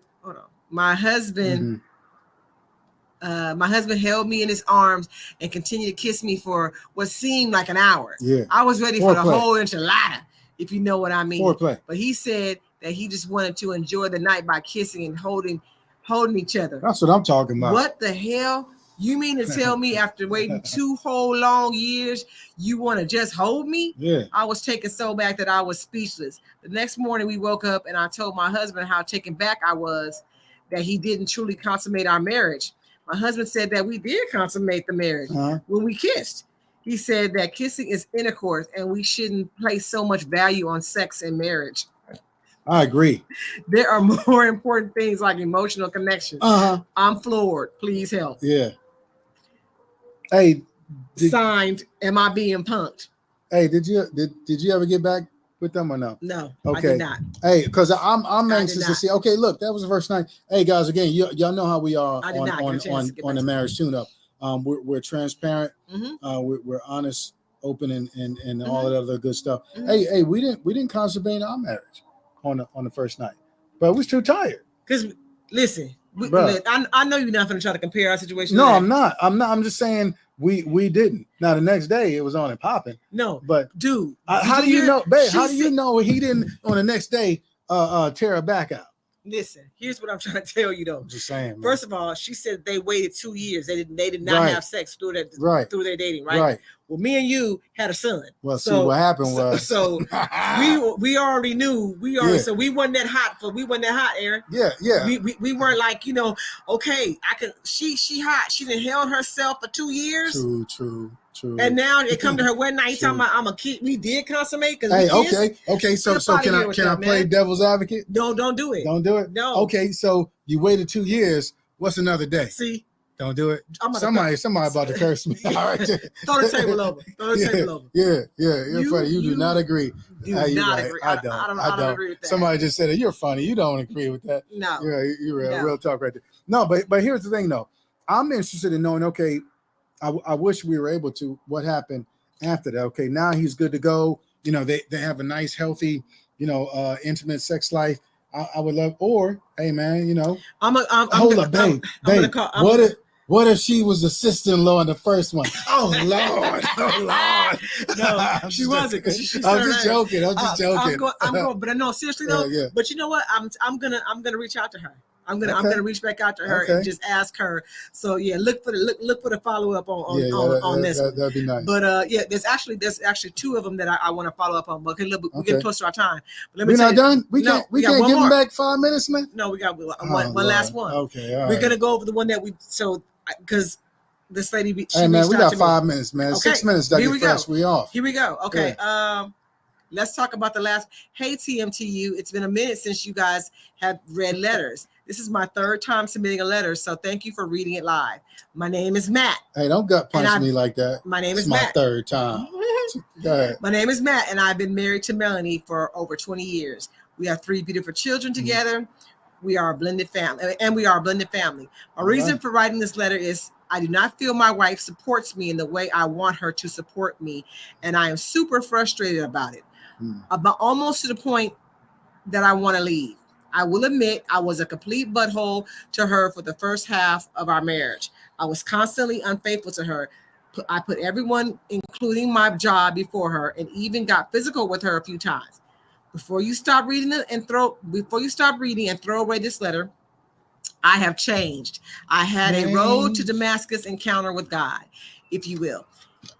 held me in his arms and continued to kiss me for what seemed like an hour. Yeah. I was ready for the whole enchilada, if you know what I mean. Foreplay. But he said that he just wanted to enjoy the night by kissing and holding each other. That's what I'm talking about. What the hell? You mean to tell me after waiting 2 whole long years, you want to just hold me? Yeah. I was taken so back that I was speechless. The next morning we woke up, and I told my husband how taken back I was that he didn't truly consummate our marriage. My husband said that we did consummate the marriage when we kissed. He said that kissing is intercourse, and we shouldn't place so much value on sex in marriage. I agree. There are more important things like emotional connection. I'm floored. Please help. Yeah. Hey. Signed, am I being punked? Hey, did you ever get back with them or no? No, okay. I did not. Hey, because I'm anxious to see. Okay, look, that was the first night. Hey guys, again, y'all know how we are on the marriage tune-up. We're transparent. We're honest, open, and all of that other good stuff. Hey, we didn't consummate our marriage on the first night, but we was too tired. Because Listen, Bruh. I know you're not going to try to compare our situation. No, to that. I'm not. I'm just saying we didn't. Now the next day it was on and popping. No, But dude, how do you know, babe? How do you know he didn't on the next day tear her back out? Listen, here's what I'm trying to tell you though. I'm just saying. Man. First of all, she said they waited 2 years. They did not have sex through their dating, right? Right. Well, me and you had a son. Well, see what happened was we already knew so we wasn't that hot, Aaron. Yeah. We weren't like, okay, I can she hot. She done held herself for 2 years. True. And now it come to her wedding night. Talking about I'm a kid. We did consummate because okay. So can I play devil's advocate? No, don't do it. Don't do it. No. Okay, so you waited 2 years. What's another day? See, don't do it. Somebody about to curse me. All right, throw the table over. Yeah. You're funny. You do not agree. Do not agree. I don't agree with that. Somebody just said it. You're funny. You don't agree with that. No. You're real talk right there. No, but here's the thing though. I'm interested in knowing. Okay. I wish we were able to. What happened after that? Okay, now he's good to go. They have a nice, healthy, intimate sex life. I would love. Or hey, man, hold up, babe. What if she was the sister-in-law in the first one? Oh Lord. No, she wasn't. I'm just joking. I'm going, but no, seriously though. Yeah. But you know what? I'm gonna reach out to her. I'm gonna reach back out to her and just ask her. So yeah, look for the follow up on this. That'd be nice. But there's actually 2 of them that I want to follow up on. But we're getting close to our time. But let me We're not done. We can't give them back 5 minutes, man. No, we got one last one. Okay, we're gonna go over the one that we because this lady. Hey man, we got 5 minutes, man. 6 minutes. Here we go. We off. Here we go. Okay. Yeah. Let's talk about the last. Hey TMTU, it's been a minute since you guys have read letters. This is my 3rd time submitting a letter, so thank you for reading it live. My name is Matt. Hey, don't gut punch me like that. My name is Matt. My 3rd time. Go ahead. My name is Matt, and I've been married to Melanie for over 20 years. We have 3 beautiful children together. We are a blended family, My reason for writing this letter is I do not feel my wife supports me in the way I want her to support me, and I am super frustrated about it. About almost to the point that I want to leave. I will admit I was a complete butthole to her for the first half of our marriage. I was constantly unfaithful to her. I put everyone, including my job, before her, and even got physical with her a few times. Before you stop reading and throw away this letter, I have changed. I had a road to Damascus encounter with God, if you will,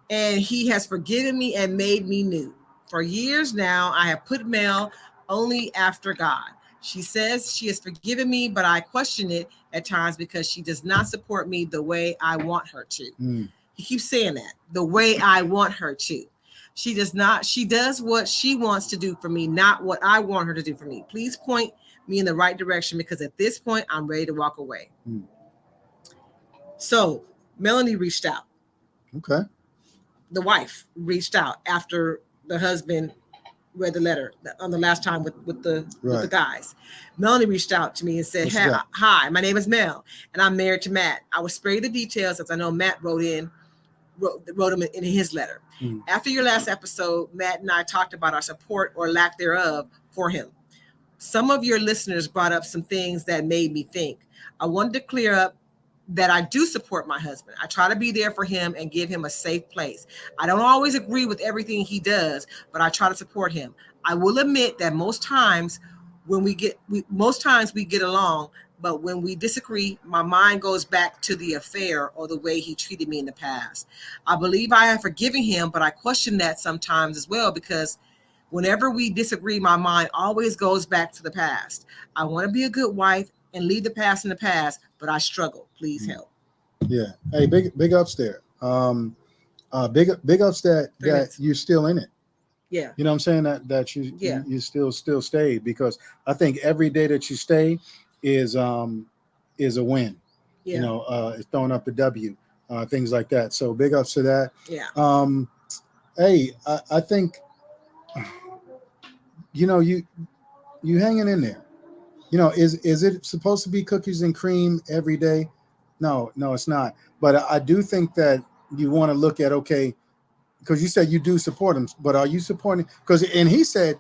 and He has forgiven me and made me new. For years now, I have put Mel only after God. She says she has forgiven me, but I question it at times because she does not support me the way I want her to. He keeps saying that, the way I want her to. She does not. She does what she wants to do for me, not what I want her to do for me. Please point me in the right direction because at this point, I'm ready to walk away. So Melanie reached out. Okay. The wife reached out after the husband read the letter on the last time with the guys. Melanie reached out to me and said, hi, my name is Mel, and I'm married to Matt. I will spare you the details as I know Matt wrote him in his letter. After your last episode, Matt and I talked about our support or lack thereof for him. Some of your listeners brought up some things that made me think. I wanted to clear up that I do support my husband. I try to be there for him and give him a safe place. I don't always agree with everything he does, but I try to support him. I will admit that most times we get along, but when we disagree, my mind goes back to the affair or the way he treated me in the past. I believe I have forgiven him, but I question that sometimes as well because whenever we disagree, my mind always goes back to the past. I want to be a good wife and leave the past in the past, but I struggle. Please help. Yeah. Hey, big ups there. Big ups that you're still in it. Yeah. You know what I'm saying? That you still stay, because I think every day that you stay is a win. Yeah. It's throwing up the W, things like that. So big ups to that. Yeah. Hey, I think you hanging in there. Is it supposed to be cookies and cream every day? No, it's not. But I do think that you want to look at, okay, because you said you do support him, but are you supporting? And he said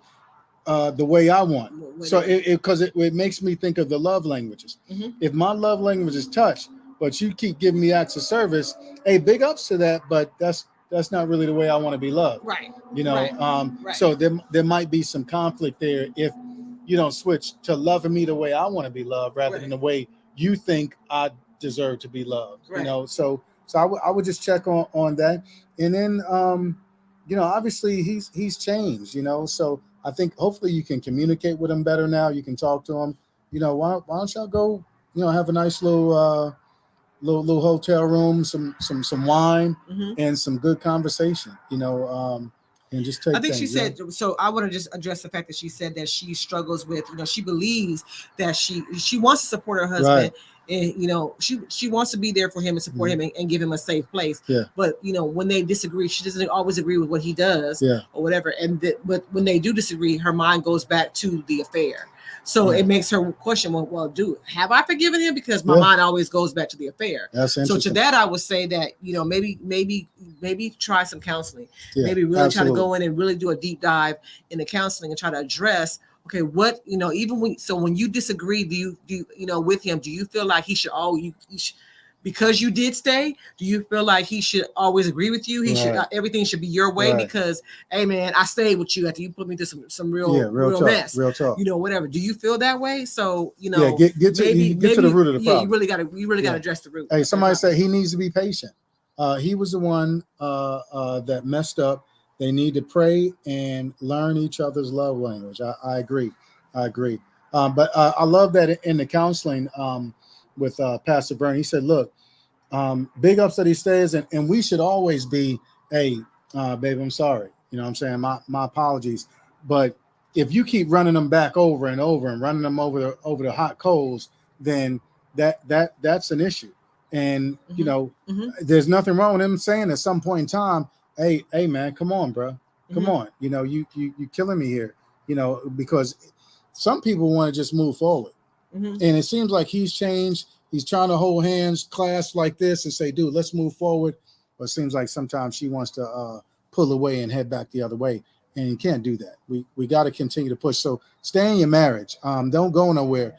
the way I want. What So is it makes me think of the love languages. Mhm. If my love language is touch, but you keep giving me acts of service, hey, big ups to that, but that's not really the way I want to be loved. Right. You know, Right. so there might be some conflict there if you don't switch to loving me the way I want to be loved rather than the way you think I deserve to be loved. Right. You know, so I would just check on that. And then you know, obviously he's changed, you know, so I think hopefully you can communicate with him better now. You can talk to him. You know, why don't y'all go, you know, have a nice little little hotel room, some wine, Mhm. and some good conversation, you know, and just take I think things, she you know? said, so I want to just address the fact that she said that she struggles with, you know, she believes that she wants to support her husband. Right. And you know, she wants to be there for him and support him and give him a safe place. Yeah. But you know, when they disagree, she doesn't always agree with what he does Yeah. or whatever. But when they do disagree, her mind goes back to the affair. So it makes her question, well, have I forgiven him? Because my mind always goes back to the affair. That's So interesting. to that, I would say that, you know, maybe try some counseling. Yeah, Maybe really try to absolutely. go in and really do a deep dive into counseling and try to address, okay, what, you know, even when you disagree, do you know, with him, do you feel like he should because you did stay, do you feel like he should always agree with you? He should, everything should be your way because, hey man, I stayed with you after you put me through some real talk, mess, real talk. you know, whatever. Do you feel that way? So, you know, get to the root of the problem. Yeah, you really gotta address the root. Hey, somebody said he needs to be patient. He was the one that messed up. They need to pray and learn each other's love language. I agree. But I love that in the counseling with Pastor Bernie. He said, look, big ups that he stays, and we should always be, hey, babe, I'm sorry. You know what I'm saying? My apologies. But if you keep running them back over and over and running them over the hot coals, then that's an issue. And you know, there's nothing wrong with him saying at some point in time, hey man, come on, bro. Come on. You know, you killing me here, you know, because some people want to just move forward. And it seems like he's changed. He's trying to hold hands, clasp like this and say, dude, let's move forward. But it seems like sometimes she wants to pull away and head back the other way. And you can't do that. We got to continue to push. So stay in your marriage. Don't go nowhere.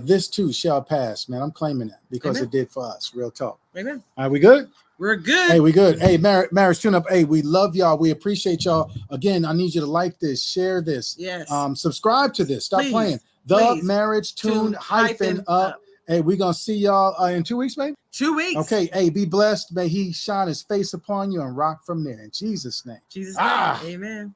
This too shall pass, man. I'm claiming that because it did for us. Real talk. Amen. Are we good? We're good. Hey, we good. Hey, marriage tune up. Hey, we love y'all. We appreciate y'all. Again, I need you to like this, share this. Yes. Subscribe to this. Stop playing. The Marriage Tune -up. Hey, we're going to see y'all in 2 weeks, baby? 2 weeks. Okay. Hey, be blessed. May he shine his face upon you and rock from there. In Jesus' name. Jesus' name. Amen.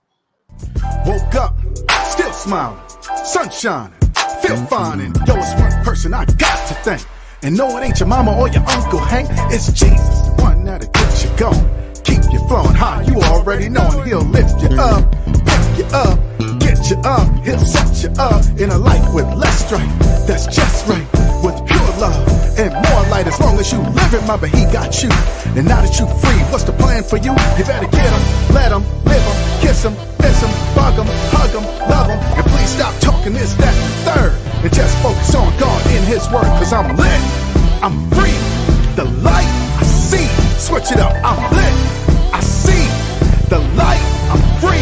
Woke up, still smiling, sun shining, feel fine. And yo, it's one person I got to thank. And no, it ain't your mama or your Uncle Hank. It's Jesus, the one that'll get you going. Keep you flowing high, you already know. And he'll lift you up, pick you up, get you up. He'll set you up in a light with less strife. That's just right, with pure love and more light. As long as you live it, mother, he got you. And now that you free, what's the plan for you? You better get him, let him, live him, kiss him, miss him, bug him, hug him, love him. And please stop talking this, that, and the third. And just focus on God in his word. Cause I'm lit, I'm free. The light I see, switch it up. I'm lit, I see the light, I'm free.